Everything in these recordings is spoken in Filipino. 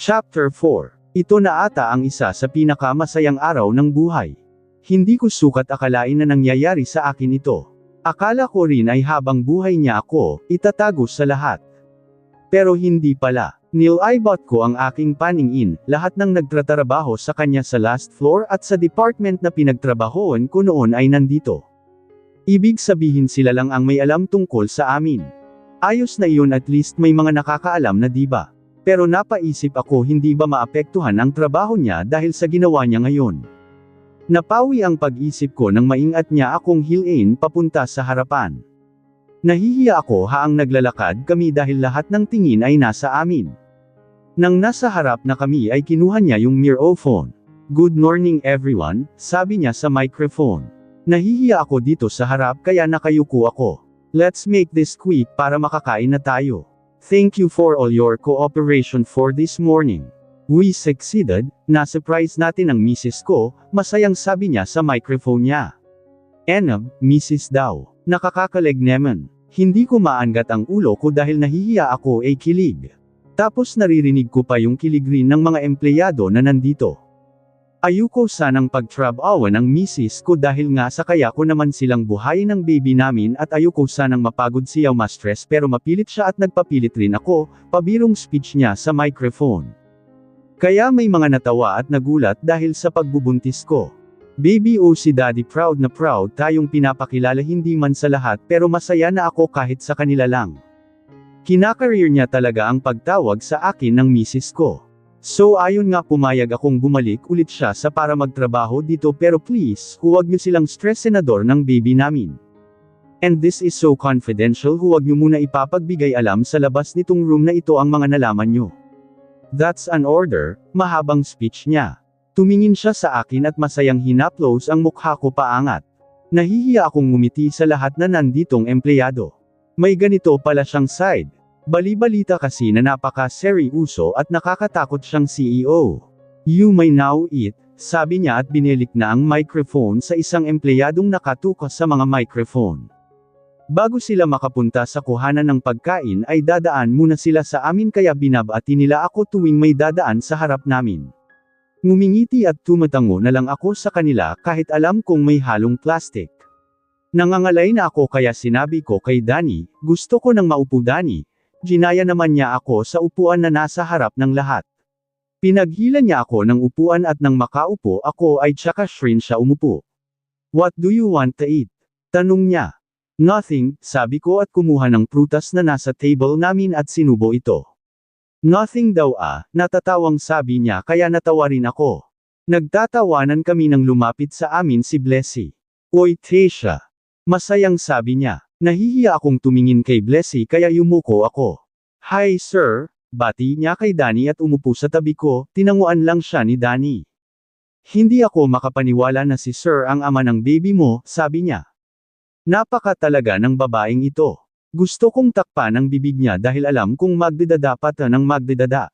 Chapter 4. Ito na ata ang isa sa pinakamasayang araw ng buhay. Hindi ko sukat akalain na nangyayari sa akin ito. Akala ko rin ay habang buhay niya ako, itatago sa lahat. Pero hindi pala. Nilibot ko ang aking paningin, lahat ng nagtratrabaho sa kanya sa last floor at sa department na pinagtrabahoan ko noon ay nandito. Ibig sabihin sila lang ang may alam tungkol sa amin. Ayos na iyon, at least may mga nakakaalam na diba? Pero napaisip ako, hindi ba maapektuhan ang trabaho niya dahil sa ginawa niya ngayon? Napawi ang pag-isip ko nang maingat niya akong hilain papunta sa harapan. Nahihiya ako haang naglalakad kami dahil lahat ng tingin ay nasa amin. Nang nasa harap na kami ay kinuha niya yung microphone. "Good morning everyone," sabi niya sa microphone. Nahihiya ako dito sa harap kaya nakayuko ako. "Let's make this quick para makakain na tayo. Thank you for all your cooperation for this morning. We succeeded." Na-surprise natin ang misis ko, masayang sabi niya sa microphone niya. "Enab, misis daw. Nakakakalig naman." Hindi ko maangat ang ulo ko dahil nahihiya ako ay kilig. Tapos naririnig ko pa yung kilig rin ng mga empleyado na nandito. Ayoko sanang pagtrabawan ang misis ko dahil nga sa kaya ko naman silang buhayin ng baby namin at ayoko sanang mapagod siya o ma-stress, pero mapilit siya at nagpapilit rin ako, pabirong speech niya sa microphone. Kaya may mga natawa at nagulat dahil sa pagbubuntis ko. Baby o si daddy, proud na proud tayong pinapakilala, hindi man sa lahat pero masaya na ako kahit sa kanila lang. Kinakareer niya talaga ang pagtawag sa akin ng misis ko. So ayon nga, pumayag akong bumalik ulit siya sa para magtrabaho dito, pero please, huwag niyo silang stress, senador ng baby namin. And this is so confidential, huwag niyo muna ipapagbigay alam sa labas nitong room na ito ang mga nalaman niyo. That's an order. Mahabang speech niya. Tumingin siya sa akin at masayang hinaplos ang mukha ko paangat. Nahihiya akong ngumiti sa lahat na nanditong empleyado. May ganito pala siyang side. Bali-balita kasi na napaka-seryoso at nakakatakot siyang CEO. "You may now eat," sabi niya at binilik na ang microphone sa isang empleyadong nakatukas sa mga microphone. Bago sila makapunta sa kuhanan ng pagkain ay dadaan muna sila sa amin, kaya binabati nila ako tuwing may dadaan sa harap namin. Ngumingiti at tumatango na lang ako sa kanila kahit alam kong may halong plastic. Nangangalay na ako kaya sinabi ko kay Danny, "Gusto ko nang maupo, Danny." Ginaya naman niya ako sa upuan na nasa harap ng lahat. Pinaghila niya ako ng upuan at nang makaupo ako ay tsaka rin siya umupo. "What do you want to eat?" tanong niya. "Nothing," sabi ko at kumuha ng prutas na nasa table namin at sinubo ito. "Nothing daw natatawang sabi niya kaya natawa rin ako. Nagtatawanan kami nang lumapit sa amin si Blessy. "Oy Tasha." Masayang sabi niya. Nahihiya akong tumingin kay Blessy kaya yumuko ako. "Hi sir," bati niya kay Danny at umupo sa tabi ko, tinanguan lang siya ni Danny. "Hindi ako makapaniwala na si sir ang ama ng baby mo," sabi niya. Napaka talaga ng babaeng ito. Gusto kong takpan ang bibig niya dahil alam kong magdidada pa ng magdidada.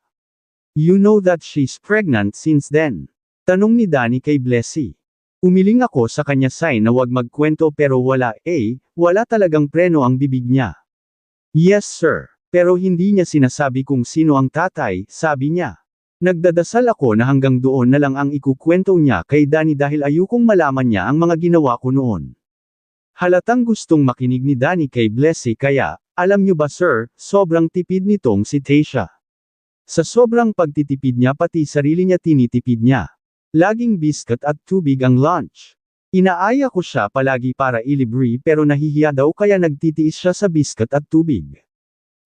"You know that she's pregnant since then?" tanong ni Danny kay Blessy. Umiling ako sa kanya sign na wag magkwento, pero wala talagang preno ang bibig niya. "Yes sir. Pero hindi niya sinasabi kung sino ang tatay," sabi niya. Nagdadasal ako na hanggang doon na lang ang ikukwento niya kay Danny dahil ayokong malaman niya ang mga ginawa ko noon. Halatang gustong makinig ni Danny kay Blessy kaya, "Alam niyo ba sir, sobrang tipid nitong si Tasha. Sa sobrang pagtitipid niya pati sarili niya tinitipid niya. Laging biscuit at tubig ang lunch. Inaaya ko siya palagi para ilibre pero nahihiya daw kaya nagtitiis siya sa biscuit at tubig.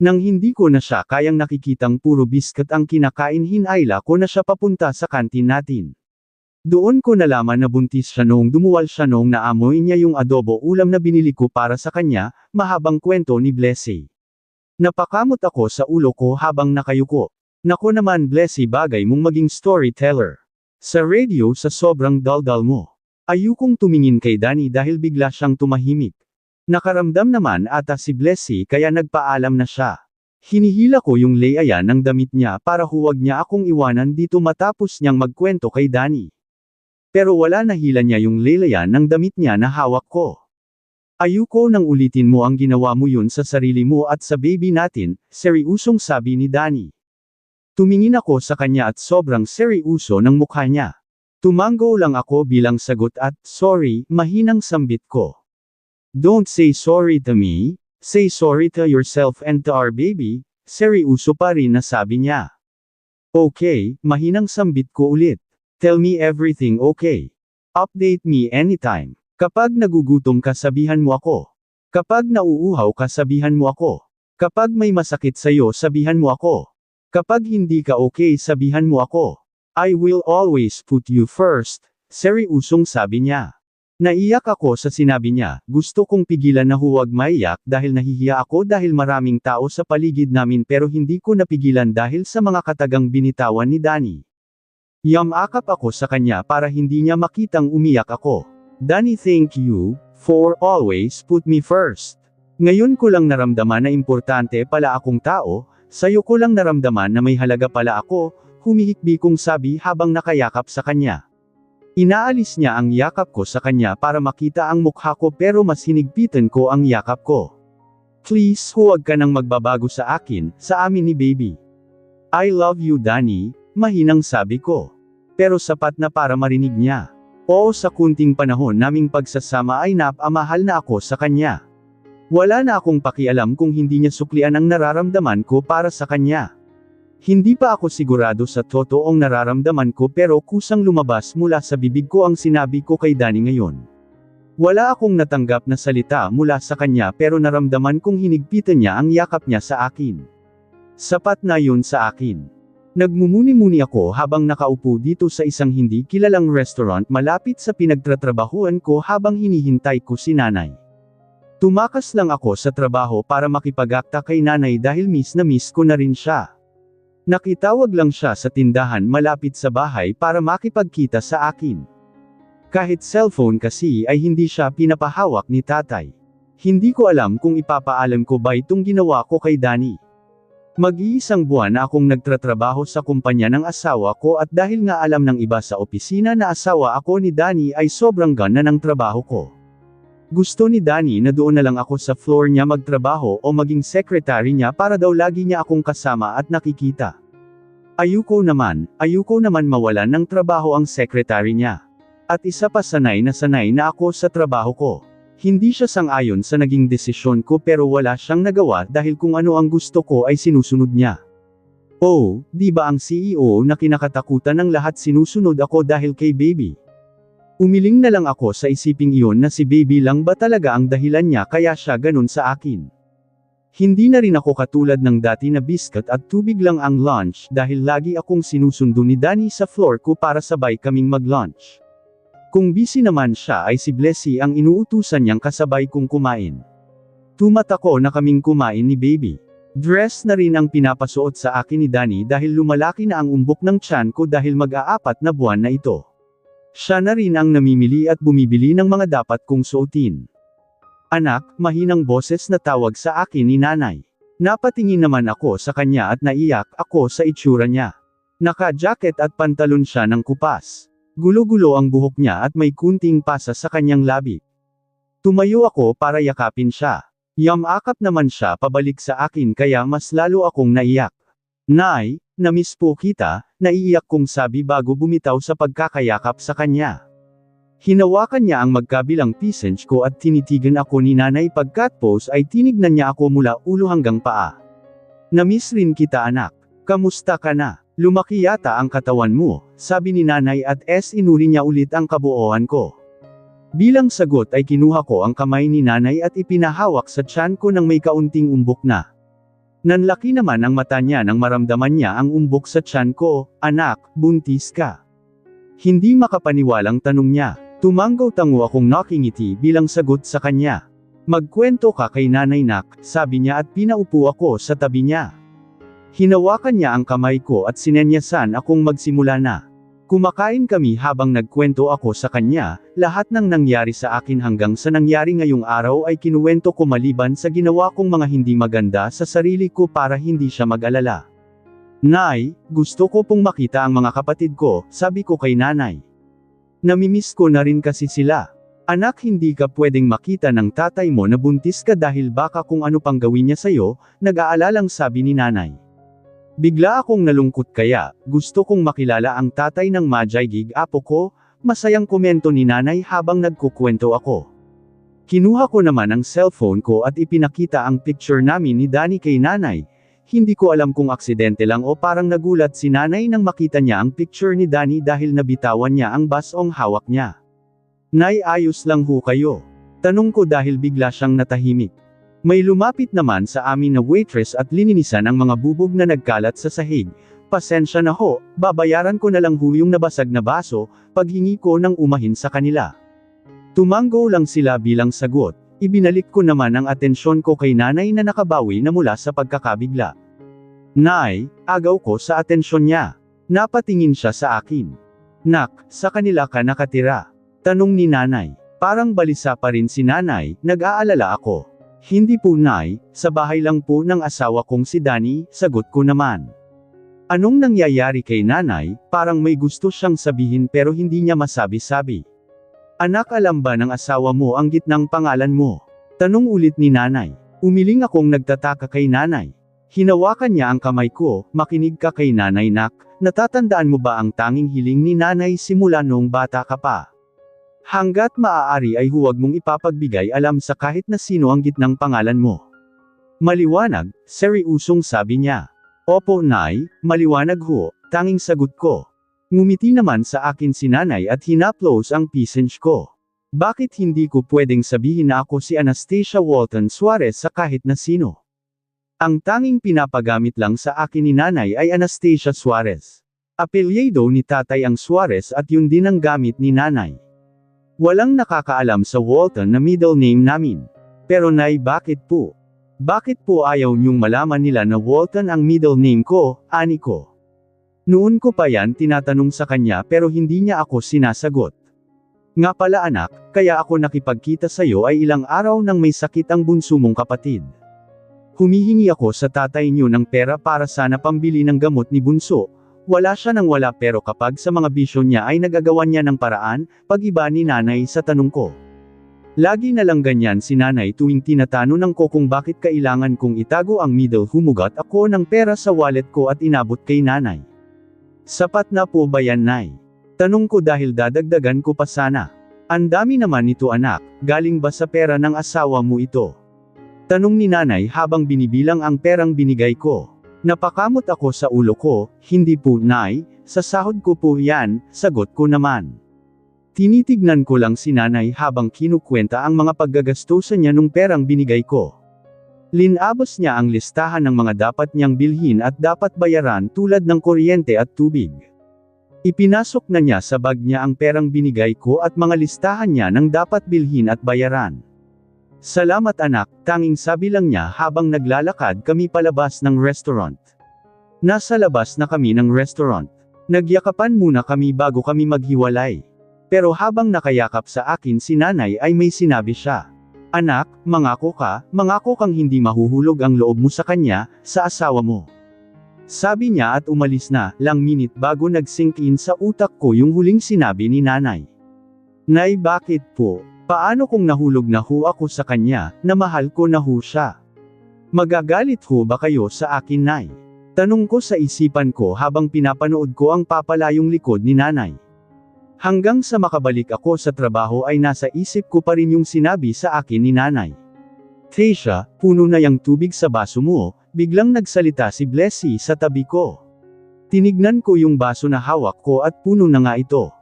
Nang hindi ko na siya kayang nakikitang puro biscuit ang kinakain, hinayla ko na siya papunta sa kantin natin. Doon ko nalaman na buntis siya noong dumuwal siya noong naamoy niya yung adobo ulam na binili ko para sa kanya." Mahabang kwento ni Blessy. Napakamot ako sa ulo ko habang nakayuko. "Nako naman Blessy, bagay mong maging storyteller. Sa radio sa sobrang daldal mo." Ayokong tumingin kay Danny dahil bigla siyang tumahimik. Nakaramdam naman ata si Blessy kaya nagpaalam na siya. Hinihila ko yung layayan ng damit niya para huwag niya akong iwanan dito matapos niyang magkwento kay Danny. Pero wala, nahila niya yung layayan ng damit niya na hawak ko. "Ayoko nang ulitin mo ang ginawa mo yun sa sarili mo at sa baby natin," seryosong sabi ni Danny. Tumingin ako sa kanya at sobrang seryoso ng mukha niya. Tumango lang ako bilang sagot at, sorry, mahinang sambit ko. Don't say sorry to me, say sorry to yourself and to our baby, seryoso pa rin na sabi niya. Okay, mahinang sambit ko ulit. Tell me everything okay. Update me anytime. Kapag nagugutom ka sabihan mo ako. Kapag nauuhaw ka sabihan mo ako. Kapag may masakit sa'yo sabihan mo ako. Kapag hindi ka okay sabihan mo ako. I will always put you first, seryosong sabi niya. Naiyak ako sa sinabi niya, gusto kong pigilan na huwag maiyak dahil nahihiya ako dahil maraming tao sa paligid namin pero hindi ko napigilan dahil sa mga katagang binitawan ni Danny. Yamakap ako sa kanya para hindi niya makitang umiyak ako. Danny, thank you, for always put me first. Ngayon ko lang naramdaman na importante pala akong tao, sayo ko lang naramdaman na may halaga pala ako, humihikbi kong sabi habang nakayakap sa kanya. Inaalis niya ang yakap ko sa kanya para makita ang mukha ko pero mas hinigpitan ko ang yakap ko. Please huwag ka nang magbabago sa akin, sa amin ni baby. I love you Danny, mahinang sabi ko. Pero sapat na para marinig niya. Oo, sa kunting panahon naming pagsasama ay napamahal na ako sa kanya. Wala na akong pakialam kung hindi niya suklian ang nararamdaman ko para sa kanya. Hindi pa ako sigurado sa totoong nararamdaman ko pero kusang lumabas mula sa bibig ko ang sinabi ko kay Danny ngayon. Wala akong natanggap na salita mula sa kanya pero naramdaman kong hinigpitan niya ang yakap niya sa akin. Sapat na yun sa akin. Nagmumuni-muni ako habang nakaupo dito sa isang hindi kilalang restaurant malapit sa pinagtatrabahuan ko habang hinihintay ko si nanay. Tumakas lang ako sa trabaho para makipag-akta kay nanay dahil miss na miss ko na rin siya. Nakitawag lang siya sa tindahan malapit sa bahay para makipagkita sa akin. Kahit cellphone kasi ay hindi siya pinapahawak ni tatay. Hindi ko alam kung ipapaalam ko ba itong ginawa ko kay Danny. Mag-iisang buwan na akong nagtratrabaho sa kumpanya ng asawa ko at dahil nga alam ng iba sa opisina na asawa ako ni Danny ay sobrang gana ng trabaho ko. Gusto ni Danny na doon na lang ako sa floor niya magtrabaho o maging secretary niya para daw lagi niya akong kasama at nakikita. Ayuko naman mawalan ng trabaho ang secretary niya. At isa pa sanay na ako sa trabaho ko. Hindi siya sang-ayon sa naging desisyon ko pero wala siyang nagawa dahil kung ano ang gusto ko ay sinusunod niya. Oh, di ba ang CEO na kinakatakutan ng lahat sinusunod ako dahil kay baby? Umiling na lang ako sa isiping iyon na si baby lang ba talaga ang dahilan niya kaya siya ganun sa akin. Hindi na rin ako katulad ng dati na biscuit at tubig lang ang lunch dahil lagi akong sinusundo ni Danny sa floor ko para sabay kaming mag-lunch. Kung busy naman siya ay si Blessy ang inuutusan niyang kasabay kong kumain. Tumatako na kaming kumain ni baby. Dress na rin ang pinapasuot sa akin ni Danny dahil lumalaki na ang umbok ng tiyan ko dahil mag-aapat na buwan na ito. Siya na rin ang namimili at bumibili ng mga dapat kong suotin. Anak, mahinang boses na tawag sa akin ni nanay. Napatingin naman ako sa kanya at naiyak ako sa itsura niya. Naka-jacket at pantalon siya ng kupas. Gulo-gulo ang buhok niya at may kunting pasa sa kanyang labi. Tumayo ako para yakapin siya. Yamakap naman siya pabalik sa akin kaya mas lalo akong naiyak. Nay, namiss po kita, naiiyak kong sabi bago bumitaw sa pagkakayakap sa kanya. Hinawakan niya ang magkabilang pisenge ko at tinitigan ako ni nanay pagkatapos ay tinignan niya ako mula ulo hanggang paa. Namiss rin kita anak. Kamusta ka na? Lumaki yata ang katawan mo, sabi ni nanay at inuri niya ulit ang kabuoan ko. Bilang sagot ay kinuha ko ang kamay ni nanay at ipinahawak sa tiyan ko nang may kaunting umbok na. Nanlaki naman ang mata niya nang maramdaman niya ang umbok sa tiyan ko, anak, buntis ka. Hindi makapaniwalang tanong niya. Tumanggaw-tango akong nakingiti bilang sagot sa kanya. Magkwento ka kay nanay nak, sabi niya at pinaupo ako sa tabi niya. Hinawakan niya ang kamay ko at sinenyasan akong magsimula na. Kumakain kami habang nagkwento ako sa kanya, lahat ng nangyari sa akin hanggang sa nangyari ngayong araw ay kinuwento ko maliban sa ginawa kong mga hindi maganda sa sarili ko para hindi siya mag-alala. Nay, gusto ko pong makita ang mga kapatid ko, sabi ko kay nanay. Namimiss ko na rin kasi sila. Anak, hindi ka pwedeng makita ng tatay mo na buntis ka dahil baka kung ano pang gawin niya sa'yo, nag-aalalang sabi ni nanay. Bigla akong nalungkot kaya, gusto kong makilala ang tatay ng Majigig apo ko, masayang komento ni nanay habang nagkukwento ako. Kinuha ko naman ang cellphone ko at ipinakita ang picture namin ni Danny kay nanay. Hindi ko alam kung aksidente lang o parang nagulat si nanay nang makita niya ang picture ni Danny dahil nabitawan niya ang basong hawak niya. Nay, ayos lang ho kayo? Tanong ko dahil bigla siyang natahimik. May lumapit naman sa amin na waitress at lininisan ang mga bubog na nagkalat sa sahig. Pasensya na ho, babayaran ko na lang ho yung nabasag na baso, paghingi ko ng umahin sa kanila. Tumango lang sila bilang sagot, ibinalik ko naman ang atensyon ko kay nanay na nakabawi na mula sa pagkakabigla. Nay, agaw ko sa atensyon niya. Napatingin siya sa akin. Nak, sa kanila ka nakatira? Tanong ni nanay. Parang balisa pa rin si nanay, nag-aalala ako. Hindi po nay, sa bahay lang po ng asawa kong si Danny, sagot ko naman. Anong nangyayari kay nanay, parang may gusto siyang sabihin pero hindi niya masabi-sabi. Anak, alam ba ng asawa mo ang gitnang pangalan mo? Tanong ulit ni nanay. Umiling akong nagtataka kay nanay. Hinawakan niya ang kamay ko, makinig ka kay nanay nak, natatandaan mo ba ang tanging hiling ni nanay simula noong bata ka pa? Hanggat maaari ay huwag mong ipapagbigay alam sa kahit na sino ang gitnang pangalan mo. Maliwanag, seryosong sabi niya. Opo nay, maliwanag ho, tanging sagot ko. Ngumiti naman sa akin si nanay at hinaplos ang pisnch ko. Bakit hindi ko pwedeng sabihin na ako si Anastasia Walton Suarez sa kahit na sino? Ang tanging pinapagamit lang sa akin ni nanay ay Anastasia Suarez. Apelyido ni tatay ang Suarez at yun din ang gamit ni nanay. Walang nakakaalam sa Walton na middle name namin. Pero nay, bakit po? Bakit po ayaw niyong malaman nila na Walton ang middle name ko, ani ko? Noon ko pa yan tinatanong sa kanya pero hindi niya ako sinasagot. Nga pala anak, kaya ako nakipagkita sa'yo ay ilang araw nang may sakit ang bunso mong kapatid. Humihingi ako sa tatay niyo ng pera para sana pambili ng gamot ni bunso. Wala siya nang wala pero kapag sa mga bisyo niya ay nagagawan niya ng paraan, pag-iba ni nanay sa tanong ko. Lagi na lang ganyan si nanay tuwing tinatanong ko kung bakit kailangan kong itago ang middle. Humugat ako ng pera sa wallet ko at inabot kay nanay. Sapat na po ba yan nay? Tanong ko dahil dadagdagan ko pa sana. Ang dami naman ito anak, galing ba sa pera ng asawa mo ito? Tanong ni nanay habang binibilang ang perang binigay ko. Napakamot ako sa ulo ko, hindi po nay, sa sahod ko po yan, sagot ko naman. Tinitignan ko lang si nanay habang kinukwenta ang mga paggagastusan niya nung perang binigay ko. Linabos niya ang listahan ng mga dapat niyang bilhin at dapat bayaran tulad ng kuryente at tubig. Ipinasok na niya sa bag niya ang perang binigay ko at mga listahan niya ng dapat bilhin at bayaran. Salamat anak, tanging sabi lang niya habang naglalakad kami palabas ng restaurant. Nasa labas na kami ng restaurant. Nagyakapan muna kami bago kami maghiwalay. Pero habang nakayakap sa akin si nanay ay may sinabi siya. Anak, mangako kang hindi mahuhulog ang loob mo sa kanya, sa asawa mo. Sabi niya at umalis na, lang minute bago nag-sink in sa utak ko yung huling sinabi ni nanay. Nay, bakit po? Paano kung nahulog na ho ako sa kanya, na mahal ko na ho siya? Magagalit ho ba kayo sa akin nay? Tanong ko sa isipan ko habang pinapanood ko ang papalayong likod ni nanay. Hanggang sa makabalik ako sa trabaho ay nasa isip ko pa rin yung sinabi sa akin ni nanay. Tasha, puno na yung tubig sa baso mo, biglang nagsalita si Blessy sa tabi ko. Tinignan ko yung baso na hawak ko at puno na nga ito.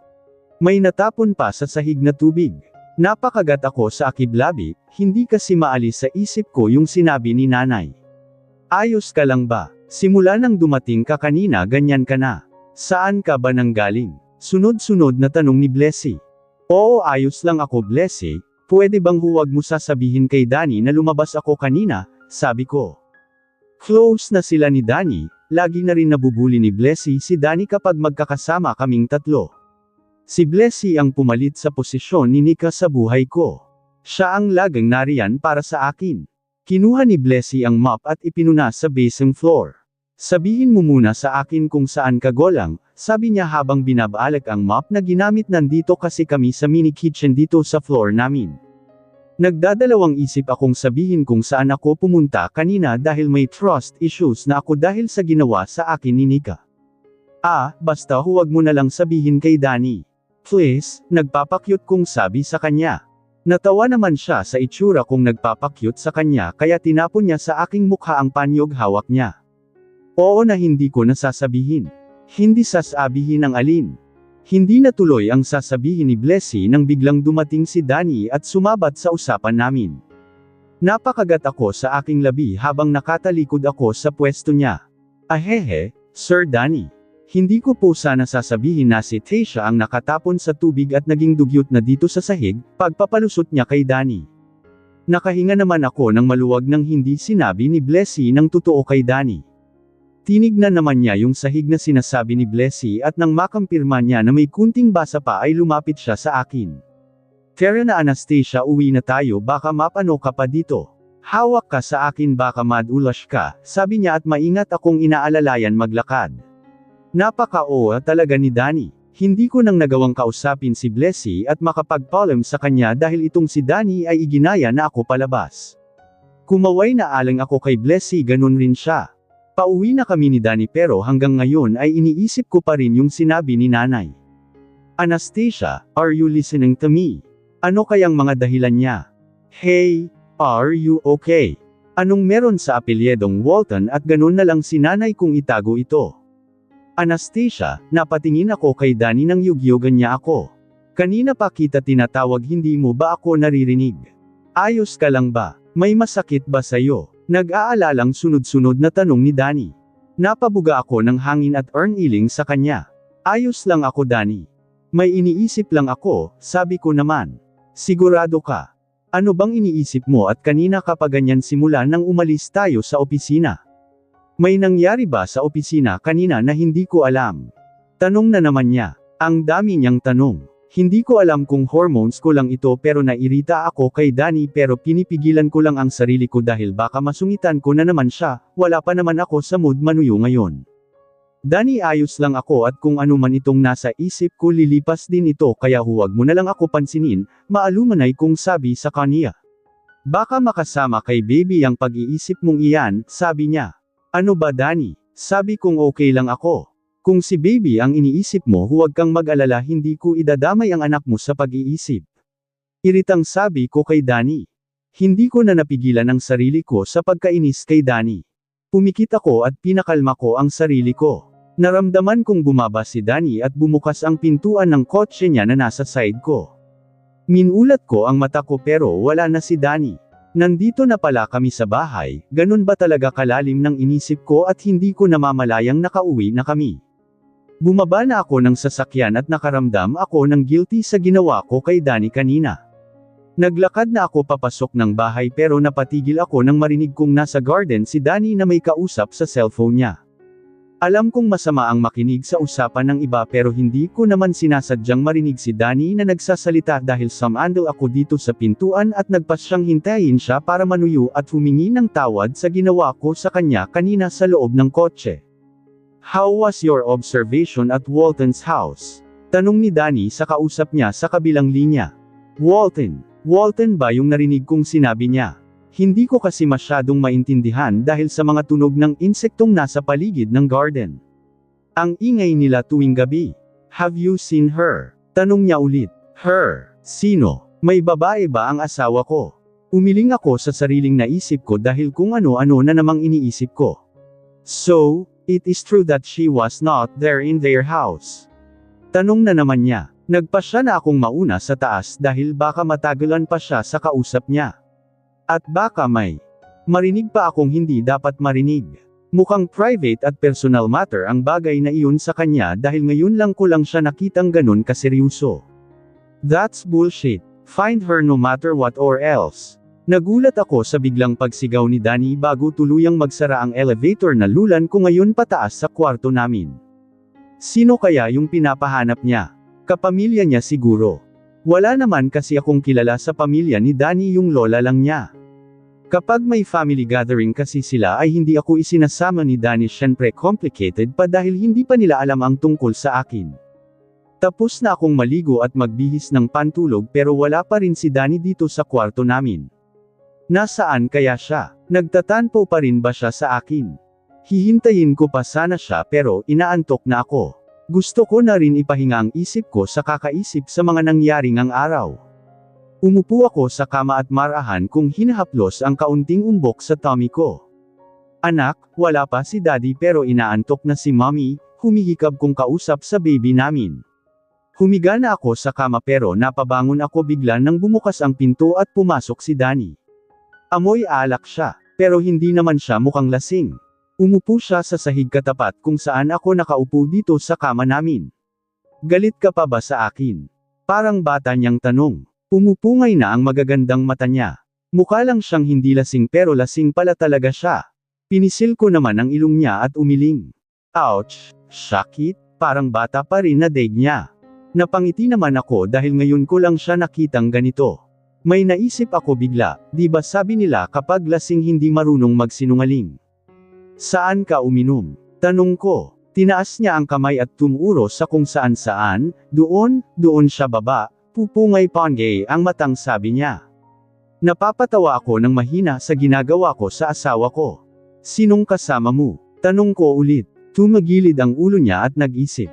May natapon pa sa sahig na tubig. Napakagat ako sa akiblabi, hindi kasi maalis sa isip ko yung sinabi ni nanay. Ayos ka lang ba? Simula nang dumating ka kanina ganyan ka na. Saan ka ba nanggaling? Sunod-sunod na tanong ni Blessy. Oo, ayos lang ako Blessy, pwede bang huwag mo sasabihin kay Danny na lumabas ako kanina, sabi ko. Close na sila ni Danny, lagi na rin nabubuli ni Blessy si Danny kapag magkakasama kaming tatlo. Si Blessy ang pumalit sa posisyon ni Nika sa buhay ko. Siya ang laging nariyan para sa akin. Kinuha ni Blessy ang mop at ipinuna sa basement floor. Sabihin mo muna sa akin kung saan ka golang, sabi niya habang binabalak ang mop na ginamit nandito kasi kami sa mini kitchen dito sa floor namin. Nagdadalawang isip akong sabihin kung saan ako pumunta kanina dahil may trust issues na ako dahil sa ginawa sa akin ni Nika. Basta huwag mo na lang sabihin kay Danny. Please, nagpapakyut kong sabi sa kanya. Natawa naman siya sa itsura kong nagpapakyut sa kanya kaya tinapon niya sa aking mukha ang panyog hawak niya. Oo na hindi ko nasasabihin. Hindi sasabihin ang alin. Hindi natuloy ang sasabihin ni Blessy nang biglang dumating si Danny at sumabat sa usapan namin. Napakagat ako sa aking labi habang nakatalikod ako sa pwesto niya. Ahehe, Sir Danny. Hindi ko po sana sasabihin na si Tasha ang nakatapon sa tubig at naging dugyot na dito sa sahig, pagpapalusot niya kay Danny. Nakahinga naman ako ng maluwag nang hindi sinabi ni Blessy ng totoo kay Danny. Tinignan naman niya yung sahig na sinasabi ni Blessy at nang makampirma niya na may kunting basa pa ay lumapit siya sa akin. Tara na Anastasia, uwi na tayo, baka mapano ka pa dito. Hawak ka sa akin baka madulas ka, sabi niya at maingat akong inaalalayan maglakad. Napaka-oa talaga ni Danny. Hindi ko nang nagawang kausapin si Blessy at makapag-palm sa kanya dahil itong si Danny ay iginaya na ako palabas. Kumaway na alang ako kay Blessy, ganun rin siya. Pauwi na kami ni Danny pero hanggang ngayon ay iniisip ko pa rin yung sinabi ni nanay. Anastasia, are you listening to me? Ano kayang mga dahilan niya? Hey, are you okay? Anong meron sa apelyedong Walton at ganun na lang si nanay kung itago ito? Anastasia, napatingin ako kay Danny nang yugyugan niya ako. Kanina pa kita tinatawag, hindi mo ba ako naririnig? Ayos ka lang ba? May masakit ba sa'yo? Nag-aalalang sunod-sunod na tanong ni Danny. Napabuga ako ng hangin at earn-iling sa kanya. Ayos lang ako Danny. May iniisip lang ako, sabi ko naman. Sigurado ka? Ano bang iniisip mo at kanina ka pa ganyan simula nang umalis tayo sa opisina? May nangyari ba sa opisina kanina na hindi ko alam? Tanong na naman niya. Ang dami niyang tanong. Hindi ko alam kung hormones ko lang ito pero nairita ako kay Danny pero pinipigilan ko lang ang sarili ko dahil baka masungitan ko na naman siya, wala pa naman ako sa mood manuyo ngayon. Danny, ayos lang ako at kung ano man itong nasa isip ko lilipas din ito kaya huwag mo na lang ako pansinin, maalumanay kong sabi sa kanya. Baka makasama kay baby ang pag-iisip mong iyan, sabi niya. Ano ba Danny? Sabi kong okay lang ako. Kung si baby ang iniisip mo huwag kang mag-alala, hindi ko idadamay ang anak mo sa pag-iisip. Iritang sabi ko kay Danny. Hindi ko na napigilan ang sarili ko sa pagkainis kay Danny. Pumikit ako at pinakalma ko ang sarili ko. Naramdaman kong bumaba si Danny at bumukas ang pintuan ng kotse niya na nasa side ko. Minulat ko ang mata ko pero wala na si Danny. Nandito na pala kami sa bahay, ganun ba talaga kalalim ng inisip ko at hindi ko namamalayang nakauwi na kami. Bumaba na ako ng sasakyan at nakaramdam ako ng guilty sa ginawa ko kay Danny kanina. Naglakad na ako papasok ng bahay pero napatigil ako nang marinig kong nasa garden si Danny na may kausap sa cellphone niya. Alam kong masama ang makinig sa usapan ng iba pero hindi ko naman sinasadyang marinig si Danny na nagsasalita dahil sumandal ako dito sa pintuan at nagpas siyang hintayin siya para manuyo at humingi ng tawad sa ginawa ko sa kanya kanina sa loob ng kotse. How was your observation at Walton's house? Tanong ni Danny sa kausap niya sa kabilang linya. Walton. Walton ba yung narinig kong sinabi niya? Hindi ko kasi masyadong maintindihan dahil sa mga tunog ng insektong nasa paligid ng garden. Ang ingay nila tuwing gabi. Have you seen her? Tanong niya ulit. Her? Sino? May babae ba ang asawa ko? Umiling ako sa sariling naisip ko dahil kung ano-ano na namang iniisip ko. So, it is true that she was not there in their house. Tanong na naman niya. Nagpasya na akong mauna sa taas dahil baka matagalan pa siya sa kausap niya. At baka may marinig pa akong hindi dapat marinig. Mukhang private at personal matter ang bagay na iyon sa kanya dahil ngayon lang ko lang siya nakitang ganun kaseryoso. That's bullshit. Find her no matter what or else. Nagulat ako sa biglang pagsigaw ni Danny bago tuluyang magsara ang elevator na lulan ko ngayon pataas sa kwarto namin. Sino kaya yung pinapahanap niya? Kapamilya niya siguro. Wala naman kasi akong kilala sa pamilya ni Danny, yung lola lang niya. Kapag may family gathering kasi sila ay hindi ako isinasama ni Danny, syempre complicated pa dahil hindi pa nila alam ang tungkol sa akin. Tapos na akong maligo at magbihis ng pantulog pero wala pa rin si Danny dito sa kwarto namin. Nasaan kaya siya? Nagtatanpo pa rin ba siya sa akin? Hihintayin ko pa sana siya pero inaantok na ako. Gusto ko na rin ipahinga ang isip ko sa kakaisip sa mga nangyaring ang araw. Umupo ako sa kama at marahan kung hinahaplos ang kaunting umbok sa tummy ko. Anak, wala pa si Daddy pero inaantok na si Mommy, humihikab kong kausap sa baby namin. Humiga na ako sa kama pero napabangon ako bigla nang bumukas ang pinto at pumasok si Danny. Amoy alak siya, pero hindi naman siya mukhang lasing. Umupo siya sa sahig katapat kung saan ako nakaupo dito sa kama namin. Galit ka pa ba sa akin? Parang bata niyang tanong. Pumupungay na ang magagandang mata niya. Mukha lang siyang hindi lasing pero lasing pala talaga siya. Pinisil ko naman ang ilong niya at umiling. Ouch! Sakit! Parang bata pa rin na daig niya. Napangiti naman ako dahil ngayon ko lang siya nakitang ganito. May naisip ako bigla, di ba sabi nila kapag lasing hindi marunong magsinungaling? Saan ka uminom? Tanong ko. Tinaas niya ang kamay at tumuro sa kung saan, doon siya baba, pupungay pangay ang matang sabi niya. Napapatawa ako ng mahina sa ginagawa ko sa asawa ko. Sinong kasama mo? Tanong ko ulit. Tumagilid ang ulo niya at nag-isip.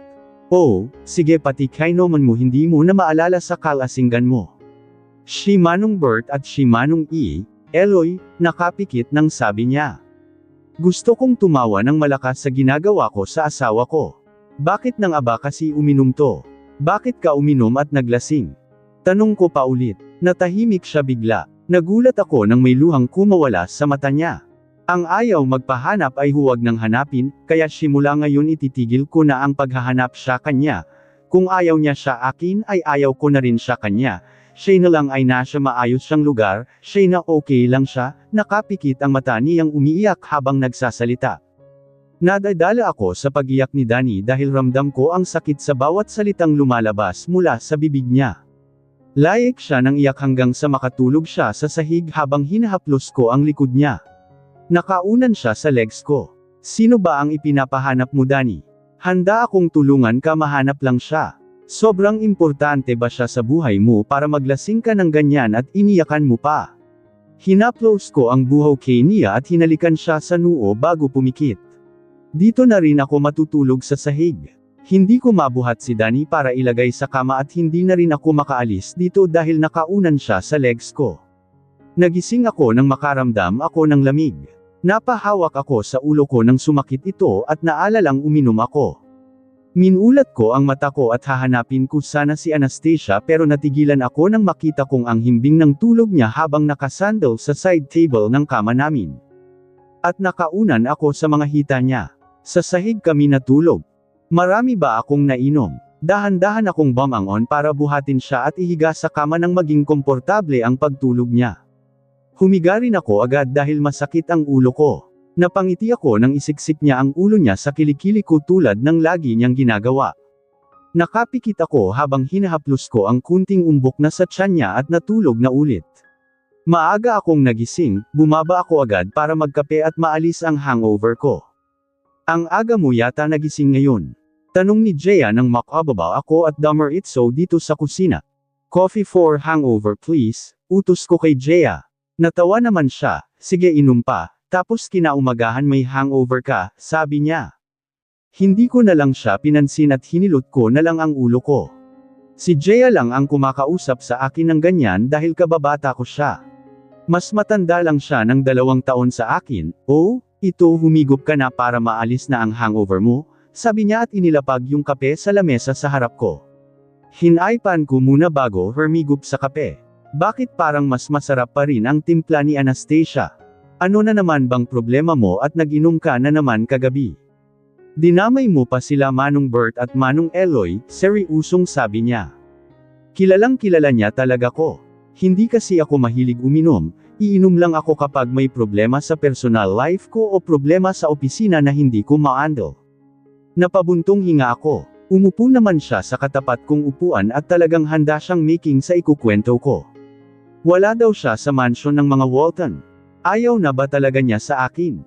Oh, sige pati kay naman mo hindi mo na maalala sa kalasinggan mo. Si Manong Bert at si Manong Eloy, nakapikit nang sabi niya. Gusto kong tumawa ng malakas sa ginagawa ko sa asawa ko. Bakit nang aba kasi uminom to? Bakit ka uminom at naglasing? Tanong ko pa ulit. Natahimik siya bigla. Nagulat ako nang may luhang kumawala sa mata niya. Ang ayaw magpahanap ay huwag nang hanapin, kaya simula ngayon ititigil ko na ang paghahanap siya kanya. Kung ayaw niya siya akin ay ayaw ko na rin siya kanya. Siya na lang ay nasa maayos siyang lugar, siya na okay lang siya, nakapikit ang mata niyang umiiyak habang nagsasalita. Nadadala ako sa pag-iyak ni Danny dahil ramdam ko ang sakit sa bawat salitang lumalabas mula sa bibig niya. Layek siya ng iyak hanggang sa makatulog siya sa sahig habang hinahaplos ko ang likod niya. Nakaunan siya sa legs ko. Sino ba ang ipinapahanap mo Danny? Handa akong tulungan ka mahanap lang siya. Sobrang importante ba siya sa buhay mo para maglasing ka ng ganyan at iniyakan mo pa? Hinaplos ko ang buhaw kay niya at hinalikan siya sa noo bago pumikit. Dito na rin ako matutulog sa sahig. Hindi ko mabuhat si Danny para ilagay sa kama at hindi na rin ako makaalis dito dahil nakaunan siya sa legs ko. Nagising ako nang makaramdam ako ng lamig. Napahawak ako sa ulo ko nang sumakit ito at naalalang uminom ako. Minulat ko ang mata ko at hahanapin ko sana si Anastasia pero natigilan ako nang makita kong ang himbing ng tulog niya habang nakasandal sa side table ng kama namin. At nakaunan ako sa mga hita niya. Sa sahig kami natulog. Marami ba akong nainom? Dahan-dahan akong bumangon para buhatin siya at ihiga sa kama nang maging komportable ang pagtulog niya. Humiga rin ako agad dahil masakit ang ulo ko. Napangiti ako nang isiksik niya ang ulo niya sa kilikili ko tulad ng lagi niyang ginagawa. Nakapikit ako habang hinahaplos ko ang kunting umbok na sa tiyan niya at natulog na ulit. Maaga akong nagising, bumaba ako agad para magkape at maalis ang hangover ko. Ang aga mo yata nagising ngayon. Tanong ni Jaya nang makababa ako at dumiretso dito sa kusina. Coffee for hangover please, utos ko kay Jaya. Natawa naman siya, sige inom pa, tapos kinaumagahan may hangover ka, sabi niya. Hindi ko na lang siya pinansin at hinilot ko na lang ang ulo ko. Si Jaya lang ang kumakausap sa akin ng ganyan dahil kababata ko siya. Mas matanda lang siya ng 2 taon sa akin. Oh, ito humigop ka na para maalis na ang hangover mo, sabi niya at inilapag yung kape sa lamesa sa harap ko. Hinaypan ko muna bago humigop sa kape. Bakit parang mas masarap pa rin ang timpla ni Anastasia? Ano na naman bang problema mo at nag-inom ka na naman kagabi? Dinamay mo pa sila Manong Bert at Manong Eloy, seryousong sabi niya. Kilalang kilala niya talaga ko. Hindi kasi ako mahilig uminom, iinom lang ako kapag may problema sa personal life ko o problema sa opisina na hindi ko ma-handle. Napabuntong hinga ako. Umupo naman siya sa katapat kong upuan at talagang handa siyang making sa ikukwento ko. Wala daw siya sa mansyon ng mga Walton. Ayaw na ba talaga niya sa akin?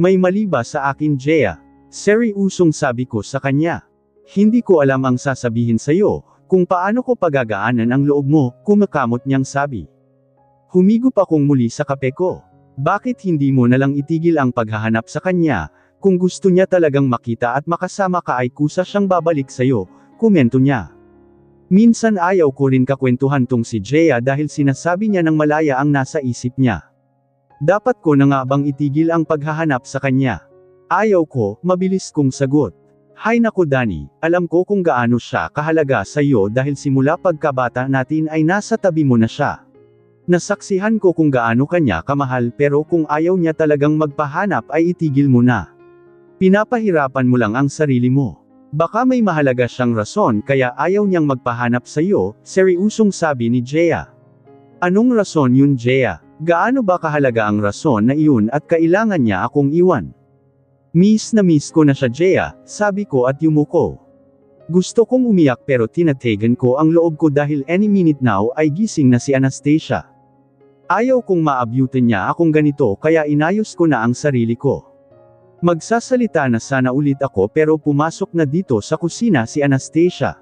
May mali ba sa akin Jaya? Seryousong sabi ko sa kanya. Hindi ko alam ang sasabihin sa'yo, kung paano ko pagagaanan ang loob mo, kumakamot niyang sabi. Humigop akong muli sa kape ko. Bakit hindi mo nalang itigil ang paghahanap sa kanya, kung gusto niya talagang makita at makasama ka ay kusa siyang babalik sa'yo, komento niya. Minsan ayaw ko rin kakwentuhan tong si Jaya dahil sinasabi niya ng malaya ang nasa isip niya. Dapat ko na nga bang itigil ang paghahanap sa kanya? Ayaw ko, mabilis kong sagot. Hay nako Danny, alam ko kung gaano siya kahalaga sa iyo dahil simula pagkabata natin ay nasa tabi mo na siya. Nasaksihan ko kung gaano kanya kamahal pero kung ayaw niya talagang magpahanap ay itigil mo na. Pinapahirapan mo lang ang sarili mo. Baka may mahalaga siyang rason kaya ayaw niyang magpahanap sa iyo, seryosong sabi ni Jaya. Anong rason yun Jaya? Gaano ba kahalaga ang rason na iyon at kailangan niya akong iwan? Miss na miss ko na siya Jaya, sabi ko at yumuko. Gusto kong umiyak pero tinatagan ko ang loob ko dahil any minute now ay gising na si Anastasia. Ayaw kong maabutin niya akong ganito kaya inayos ko na ang sarili ko. Magsasalita na sana ulit ako pero pumasok na dito sa kusina si Anastasia.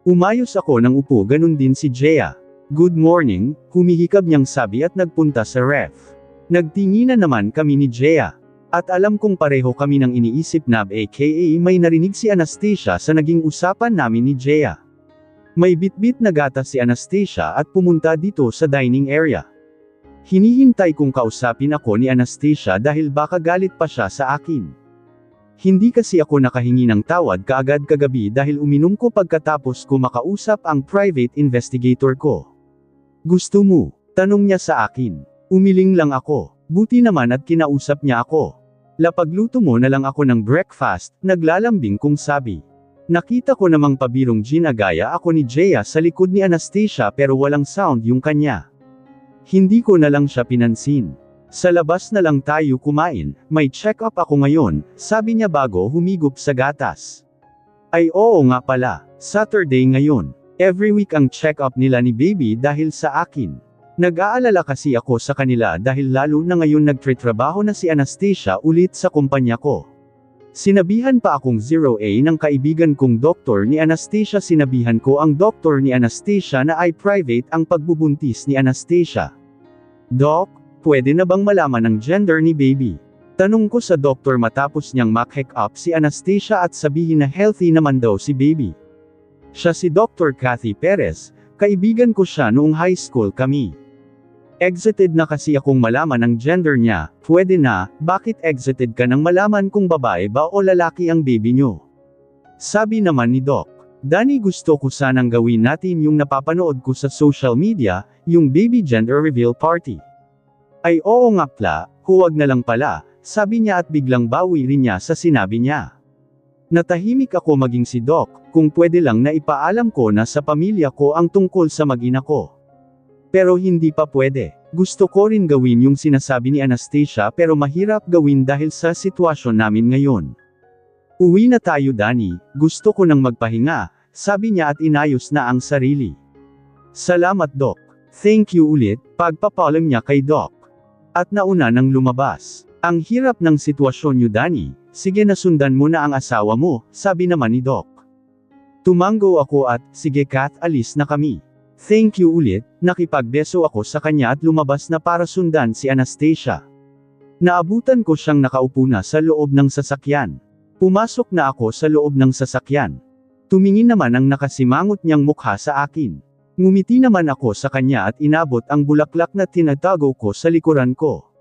Umayos ako ng upo ganun din si Jaya. Good morning, humihikab niyang sabi at nagpunta sa ref. Nagtinginan naman kami ni Jaya. At alam kong pareho kami ng iniisip na aka may narinig si Anastasia sa naging usapan namin ni Jaya. May bitbit na gatas si Anastasia at pumunta dito sa dining area. Hinihintay kong kausapin ako ni Anastasia dahil baka galit pa siya sa akin. Hindi kasi ako nakahingi ng tawad kaagad kagabi dahil uminom ko pagkatapos ko makausap ang private investigator ko. Gusto mo? Tanong niya sa akin. Umiling lang ako. Buti naman at kinausap niya ako. Lapagluto mo na lang ako ng breakfast, naglalambing kong sabi. Nakita ko namang pabirong ginagaya ako ni Jaya sa likod ni Anastasia pero walang sound yung kanya. Hindi ko na lang siya pinansin. Sa labas na lang tayo kumain, may check-up ako ngayon, sabi niya bago humigop sa gatas. Ay oo nga pala, Saturday ngayon. Every week ang check-up nila ni baby dahil sa akin. Nag-aalala kasi ako sa kanila dahil lalo na ngayon nagtritrabaho na si Anastasia ulit sa kumpanya ko. Sinabihan pa akong 0A ng kaibigan kong doktor ni Anastasia. Sinabihan ko ang doktor ni Anastasia na ay private ang pagbubuntis ni Anastasia. Doc, pwede na bang malaman ang gender ni baby? Tanong ko sa doktor matapos niyang mak-check up si Anastasia at sabihin na healthy naman daw si baby. Siya si Dr. Kathy Perez, kaibigan ko siya noong high school kami. Excited na kasi akong malaman ang gender niya, pwede na, bakit excited ka nang malaman kung babae ba o lalaki ang baby niyo? Sabi naman ni Doc, Danny gusto ko sanang gawin natin yung napapanood ko sa social media, yung baby gender reveal party. Ay oo nga pla, huwag na lang pala, sabi niya at biglang bawi rin niya sa sinabi niya. Natahimik ako maging si Doc, kung pwede lang na ipaalam ko na sa pamilya ko ang tungkol sa mag-ina ko. Pero hindi pa pwede. Gusto ko rin gawin yung sinasabi ni Anastasia pero mahirap gawin dahil sa sitwasyon namin ngayon. Uwi na tayo Danny, gusto ko nang magpahinga, sabi niya at inayos na ang sarili. Salamat Doc. Thank you ulit, pagpapalam niya kay Doc. At nauna nang lumabas. Ang hirap ng sitwasyon niyo Danny, sige na sundan mo na ang asawa mo, sabi naman ni Doc. Tumango ako at, sige Kath alis na kami. Thank you ulit, nakipagbeso ako sa kanya at lumabas na para sundan si Anastasia. Naabutan ko siyang nakaupo na sa loob ng sasakyan. Pumasok na ako sa loob ng sasakyan. Tumingin naman ang nakasimangot niyang mukha sa akin. Ngumiti naman ako sa kanya at inabot ang bulaklak na tinatago ko sa likuran ko.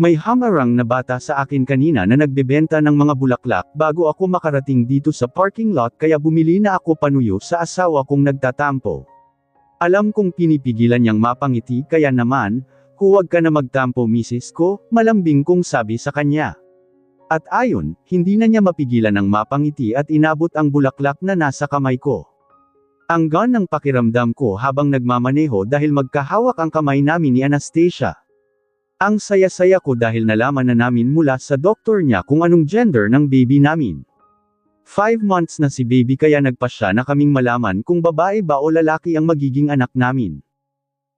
May hamarang na bata sa akin kanina na nagbebenta ng mga bulaklak bago ako makarating dito sa parking lot kaya bumili na ako panuyo sa asawa kong nagtatampo. Alam kong pinipigilan niyang mapangiti kaya naman, huwag ka na magtampo misis ko, malambing kong sabi sa kanya. At ayon, hindi na niya mapigilan ng mapangiti at inabot ang bulaklak na nasa kamay ko. Ang gaan ng pakiramdam ko habang nagmamaneho dahil magkahawak ang kamay namin ni Anastasia. Ang saya-saya ko dahil nalaman na namin mula sa doktor niya kung anong gender ng baby namin. 5 months na si baby kaya nagpasya na kaming malaman kung babae ba o lalaki ang magiging anak namin.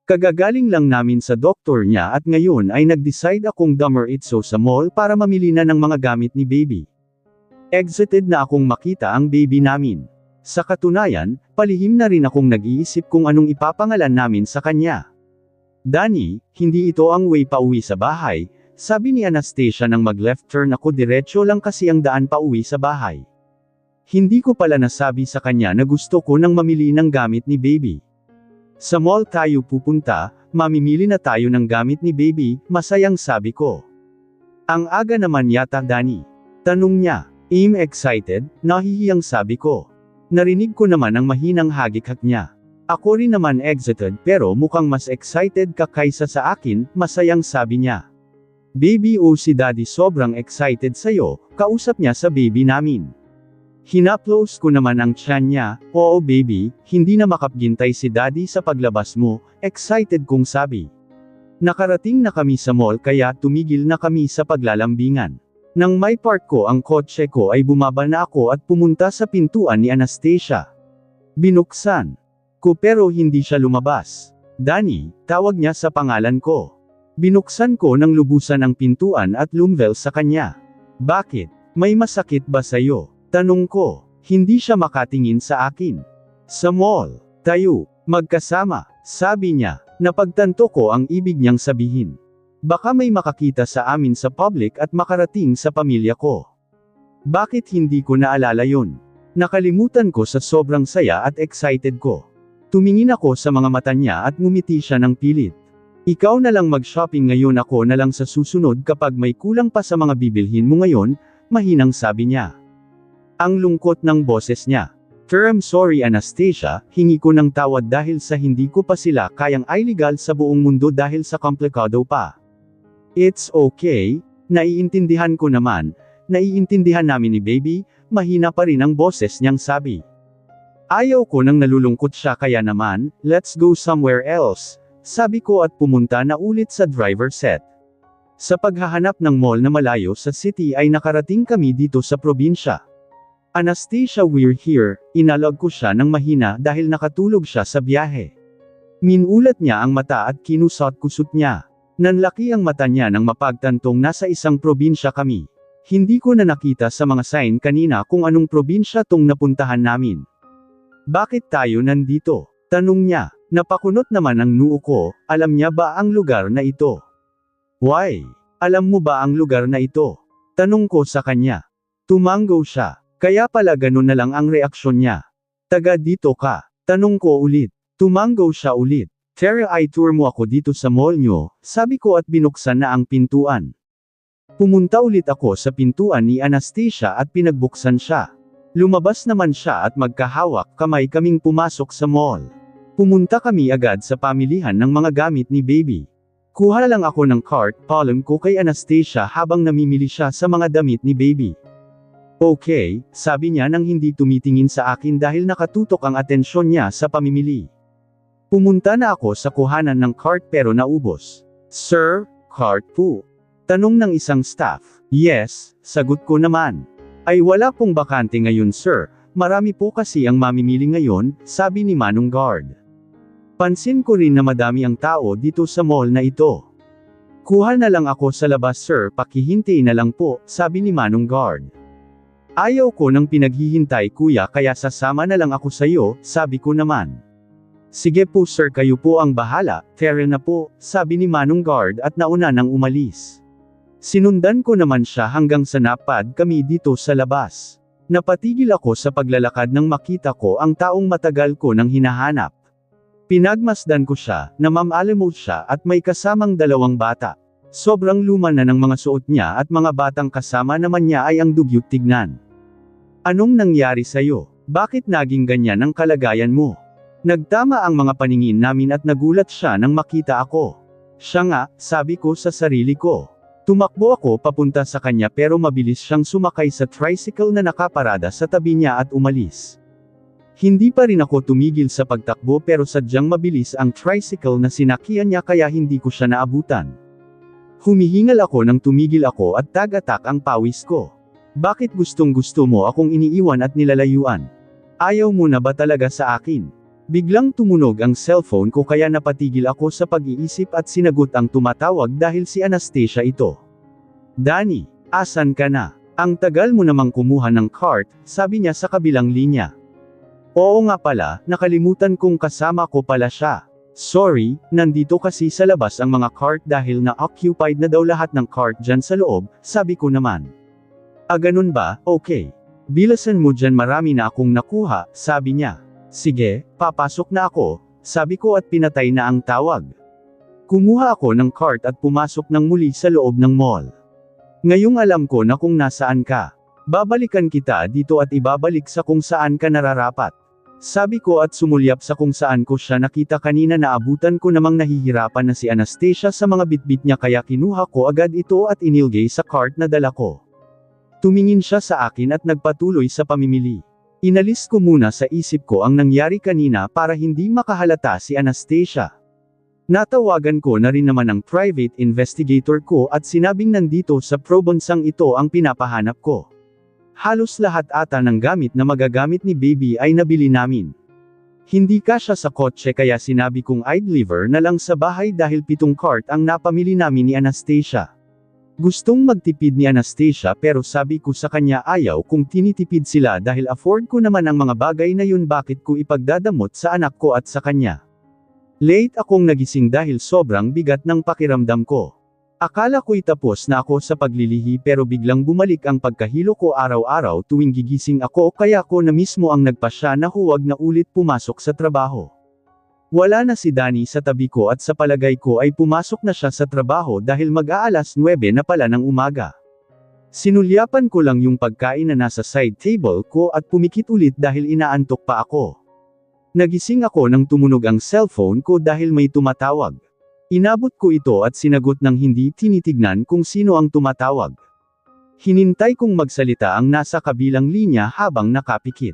Kagagaling lang namin sa doktor niya at ngayon ay nag-decide akong dummer itso sa mall para mamili na ng mga gamit ni baby. Excited na akong makita ang baby namin. Sa katunayan, palihim na rin akong nag-iisip kung anong ipapangalan namin sa kanya. Danny, hindi ito ang way pauwi sa bahay, sabi ni Anastasia nang mag-left turn ako diretso lang kasi ang daan pauwi sa bahay. Hindi ko pala nasabi sa kanya na gusto ko nang mamili ng gamit ni baby. Sa mall tayo pupunta, mamimili na tayo ng gamit ni baby, masayang sabi ko. Ang aga naman yata Danny. Tanong niya. Excited, nahihiyang sabi ko. Narinig ko naman ang mahinang hagik-hak niya. Ako rin naman excited pero mukhang mas excited ka kaysa sa akin, masayang sabi niya. Baby si daddy sobrang excited sa'yo, kausap niya sa baby namin. Hinaplos ko naman ang tiyan niya, oo baby, hindi na makapgintay si daddy sa paglabas mo, excited kong sabi. Nakarating na kami sa mall kaya tumigil na kami sa paglalambingan. Nang may park ko ang kotse ko ay bumaba na ako at pumunta sa pintuan ni Anastasia. Binuksan ko pero hindi siya lumabas. Danny, tawag niya sa pangalan ko. Binuksan ko nang lubusan ang pintuan at lumvel sa kanya. Bakit? May masakit ba sa'yo? Tanong ko. Hindi siya makatingin sa akin. Sa mall, tayo, magkasama, sabi niya. Napagtanto ko ang ibig niyang sabihin. Baka may makakita sa amin sa public at makarating sa pamilya ko. Bakit hindi ko naalala yun? Nakalimutan ko sa sobrang saya at excited ko. Tumingin ako sa mga mata niya at ngumiti siya ng pilit. Ikaw na lang mag-shopping ngayon, ako na lang sa susunod kapag may kulang pa sa mga bibilhin mo ngayon, mahinang sabi niya. Ang lungkot ng boses niya. I'm sorry Anastasia, hingi ko ng tawad dahil sa hindi ko pa sila kayang illegal sa buong mundo dahil sa komplikado pa. It's okay, naiintindihan ko naman, naiintindihan namin ni baby, mahina pa rin ang boses niyang sabi. Ayaw ko nang nalulungkot siya kaya naman, let's go somewhere else, sabi ko at pumunta na ulit sa driver set. Sa paghahanap ng mall na malayo sa city ay nakarating kami dito sa probinsya. Anastasia, we're here, inalog ko siya ng mahina dahil nakatulog siya sa biyahe. Minulat niya ang mata at kinusot-kusot niya. Nanlaki ang mata niya nang mapagtantong nasa isang probinsya kami. Hindi ko na nakita sa mga sign kanina kung anong probinsya tong napuntahan namin. Bakit tayo nandito? Tanong niya. Napakunot naman ang noo ko, alam niya ba ang lugar na ito? Why? Alam mo ba ang lugar na ito? Tanong ko sa kanya. Tumango siya. Kaya pala ganun na lang ang reaksyon niya. Taga dito ka? Tanong ko ulit. Tumango siya ulit. Tara i-tour mo ako dito sa mall nyo, sabi ko at binuksan na ang pintuan. Pumunta ulit ako sa pintuan ni Anastasia at pinagbuksan siya. Lumabas naman siya at magkahawak kamay kaming pumasok sa mall. Pumunta kami agad sa pamilihan ng mga gamit ni baby. Kuha lang ako ng cart, palm ko kay Anastasia habang namimili siya sa mga damit ni baby. Okay, sabi niya nang hindi tumitingin sa akin dahil nakatutok ang atensyon niya sa pamimili. Pumunta na ako sa kuhanan ng cart pero naubos. Sir, cart po? Tanong ng isang staff. Yes, sagot ko naman. Ay wala pong bakante ngayon sir, marami po kasi ang mamimili ngayon, sabi ni Manong Guard. Pansin ko rin na madami ang tao dito sa mall na ito. Kuha na lang ako sa labas sir, pakihintay na lang po, sabi ni Manong Guard. Ayaw ko nang pinaghihintay kuya kaya sasama na lang ako sa iyo, sabi ko naman. Sige po sir, kayo po ang bahala, tara na po, sabi ni Manong Guard at nauna nang umalis. Sinundan ko naman siya hanggang sa napad kami dito sa labas. Napatigil ako sa paglalakad nang makita ko ang taong matagal ko nang hinahanap. Pinagmasdan ko siya, namamalimos siya at may kasamang dalawang bata. Sobrang luma na ng mga suot niya at mga batang kasama naman niya ay ang dugyot tignan. Anong nangyari sa'yo? Bakit naging ganyan ang kalagayan mo? Nagtama ang mga paningin namin at nagulat siya nang makita ako. Siya nga, sabi ko sa sarili ko. Tumakbo ako papunta sa kanya pero mabilis siyang sumakay sa tricycle na nakaparada sa tabi niya at umalis. Hindi pa rin ako tumigil sa pagtakbo pero sadyang mabilis ang tricycle na sinakyan niya kaya hindi ko siya naabutan. Humihingal ako nang tumigil ako at tag-atak ang pawis ko. Bakit gustong-gusto mo akong iniiwan at nilalayuan? Ayaw mo na ba talaga sa akin? Biglang tumunog ang cellphone ko kaya napatigil ako sa pag-iisip at sinagot ang tumatawag dahil si Anastasia ito. Danny, asan ka na? Ang tagal mo namang kumuha ng cart, sabi niya sa kabilang linya. Oo nga pala, nakalimutan kong kasama ko pala siya. Sorry, nandito kasi sa labas ang mga cart dahil na-occupied na daw lahat ng cart dyan sa loob, sabi ko naman. Ganun ba, okay. Bilasan mo dyan, marami na akong nakuha, sabi niya. Sige, papasok na ako, sabi ko at pinatay na ang tawag. Kumuha ako ng cart at pumasok ng muli sa loob ng mall. Ngayong alam ko na kung nasaan ka. Babalikan kita dito at ibabalik sa kung saan ka nararapat. Sabi ko at sumulyap sa kung saan ko siya nakita kanina. Naabutan ko namang nahihirapan na si Anastasia sa mga bitbit niya kaya kinuha ko agad ito at inilagay sa cart na dala ko. Tumingin siya sa akin at nagpatuloy sa pamimili. Inalis ko muna sa isip ko ang nangyari kanina para hindi makahalata si Anastasia. Natawagan ko na rin naman ang private investigator ko at sinabing nandito sa probinsang ito ang pinapahanap ko. Halos lahat ata ng gamit na magagamit ni baby ay nabili namin. Hindi kasya sa kotse kaya sinabi kong I'd deliver na lang sa bahay dahil 7 cart ang napamili namin ni Anastasia. Gustong magtipid ni Anastasia pero sabi ko sa kanya ayaw kung tinitipid sila dahil afford ko naman ang mga bagay na yun, bakit ko ipagdadamot sa anak ko at sa kanya. Late akong nagising dahil sobrang bigat ng pakiramdam ko. Akala ko'y tapos na ako sa paglilihi pero biglang bumalik ang pagkahilo ko araw-araw tuwing gigising ako kaya ko na mismo ang nagpasya na huwag na ulit pumasok sa trabaho. Wala na si Danny sa tabi ko at sa palagay ko ay pumasok na siya sa trabaho dahil mag-aalas 9 na pala ng umaga. Sinulyapan ko lang yung pagkain na nasa side table ko at pumikit ulit dahil inaantok pa ako. Nagising ako nang tumunog ang cellphone ko dahil may tumatawag. Inabot ko ito at sinagot ng hindi tinitignan kung sino ang tumatawag. Hinintay kong magsalita ang nasa kabilang linya habang nakapikit.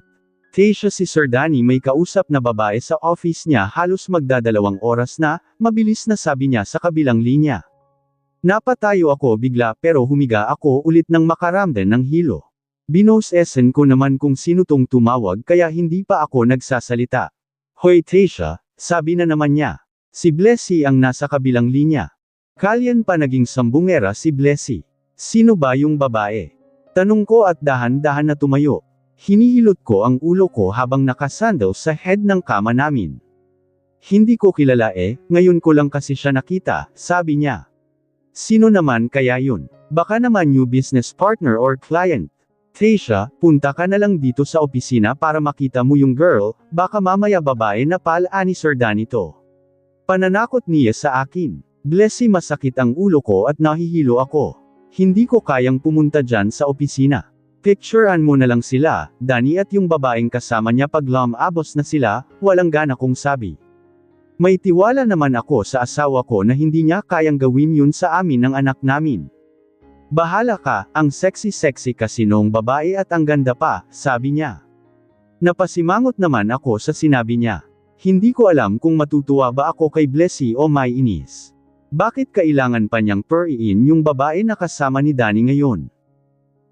Tasha, si Sir Danny, may kausap na babae sa office niya, halos magdadalawang oras na, mabilis na sabi niya sa kabilang linya. Napatayo ako bigla pero humiga ako ulit nang makaramdam ng hilo. Binoses-en ko naman kung sino tong tumawag kaya hindi pa ako nagsasalita. Hoy Tasha, sabi na naman niya. Si Blessy ang nasa kabilang linya. Kalyan pa naging sambungera si Blessy. Sino ba yung babae? Tanong ko at dahan-dahan na tumayo. Hinihilot ko ang ulo ko habang nakasandal sa head ng kama namin. Hindi ko kilala ngayon ko lang kasi siya nakita, sabi niya. Sino naman kaya yun? Baka naman new business partner or client. Tasha, punta ka na lang dito sa opisina para makita mo yung girl, baka mamaya babae na pala ni Sir Danny to. Pananakot niya sa akin. Blessy, masakit ang ulo ko at nahihilo ako. Hindi ko kayang pumunta dyan sa opisina. Picturean mo na lang sila, Danny at yung babaeng kasama niya pag lumabas na sila, walang gana kong sabi. May tiwala naman ako sa asawa ko na hindi niya kayang gawin yun sa amin ng anak namin. Bahala ka, ang sexy-sexy kasi nung babae at ang ganda pa, sabi niya. Napasimangot naman ako sa sinabi niya. Hindi ko alam kung matutuwa ba ako kay Blessy o may inis. Bakit kailangan pa niyang puriin yung babae na kasama ni Danny ngayon?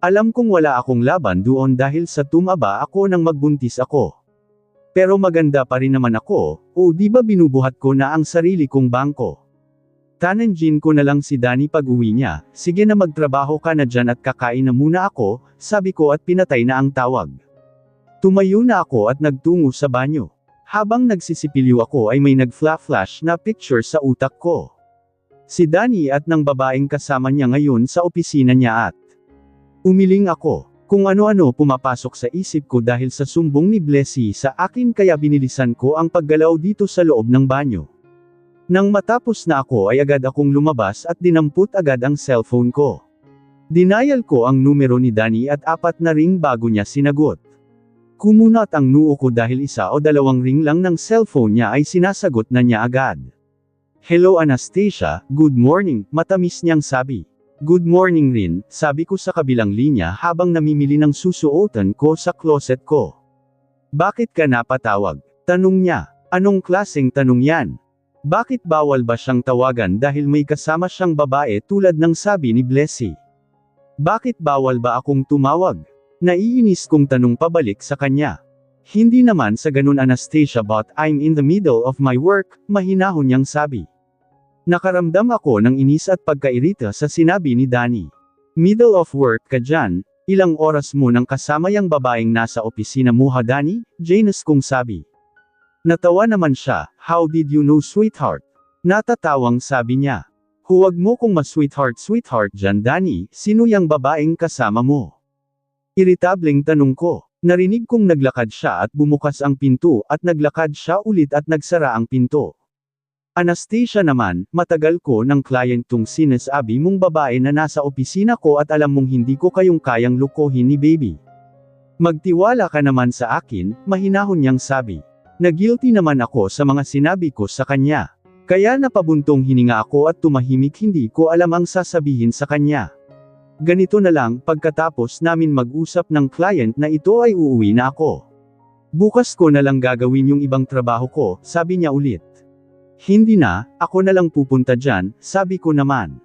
Alam kong wala akong laban doon dahil sa tumaba ako nang magbuntis ako. Pero maganda pa rin naman ako, o di ba binubuhat ko na ang sarili kong bangko? Tananjin ko na lang si Danny pag uwi niya, sige na magtrabaho ka na dyan at kakain na muna ako, sabi ko at pinatay na ang tawag. Tumayo na ako at nagtungo sa banyo. Habang nagsisipilyo ako ay may nag-flash na picture sa utak ko. Si Danny at ng babaeng kasama niya ngayon sa opisina niya at umiling ako. Kung ano-ano pumapasok sa isip ko dahil sa sumbong ni Blessy sa akin kaya binilisan ko ang paggalaw dito sa loob ng banyo. Nang matapos na ako ay agad akong lumabas at dinampot agad ang cellphone ko. Dinayal ko ang numero ni Danny at 4 na ring bago niya sinagot. Kumunat ang noo ko dahil 1 o 2 ring lang ng cellphone niya ay sinasagot na niya agad. Hello Anastasia, good morning, matamis niyang sabi. Good morning rin, sabi ko sa kabilang linya habang namimili ng susuotan ko sa closet ko. Bakit ka napatawag? Tanong niya. Anong klaseng tanong yan? Bakit bawal ba siyang tawagan dahil may kasama siyang babae tulad ng sabi ni Blessy? Bakit bawal ba akong tumawag? Naiinis kong tanong pabalik sa kanya. Hindi naman sa ganun Anastasia, but I'm in the middle of my work, mahinahon niyang sabi. Nakaramdam ako ng inis at pagkairita sa sinabi ni Danny. Middle of work ka dyan, Ilang oras mo nang kasama yang babaeng nasa opisina mo ha Danny? Janice kong sabi. Natawa naman siya, how did you know sweetheart? Natatawang sabi niya. Huwag mo kong ma-sweetheart dyan Danny, sino yang babaeng kasama mo? Iritableng tanong ko. Narinig kong naglakad siya at bumukas ang pinto at naglakad siya ulit at nagsara ang pinto. Anastasia naman, matagal ko ng client tong sinasabi mong babae na nasa opisina ko at alam mong hindi ko kayong kayang lukohin ni baby. Magtiwala ka naman sa akin, mahinahon niyang sabi. Nagilty naman ako sa mga sinabi ko sa kanya. Kaya napabuntong hininga ako at tumahimik hindi ko alam ang sasabihin sa kanya. Ganito na lang, pagkatapos namin mag-usap ng client na ito ay uuwi na ako. Bukas ko na lang gagawin yung ibang trabaho ko, sabi niya ulit. Hindi na, ako na lang pupunta dyan, sabi ko naman.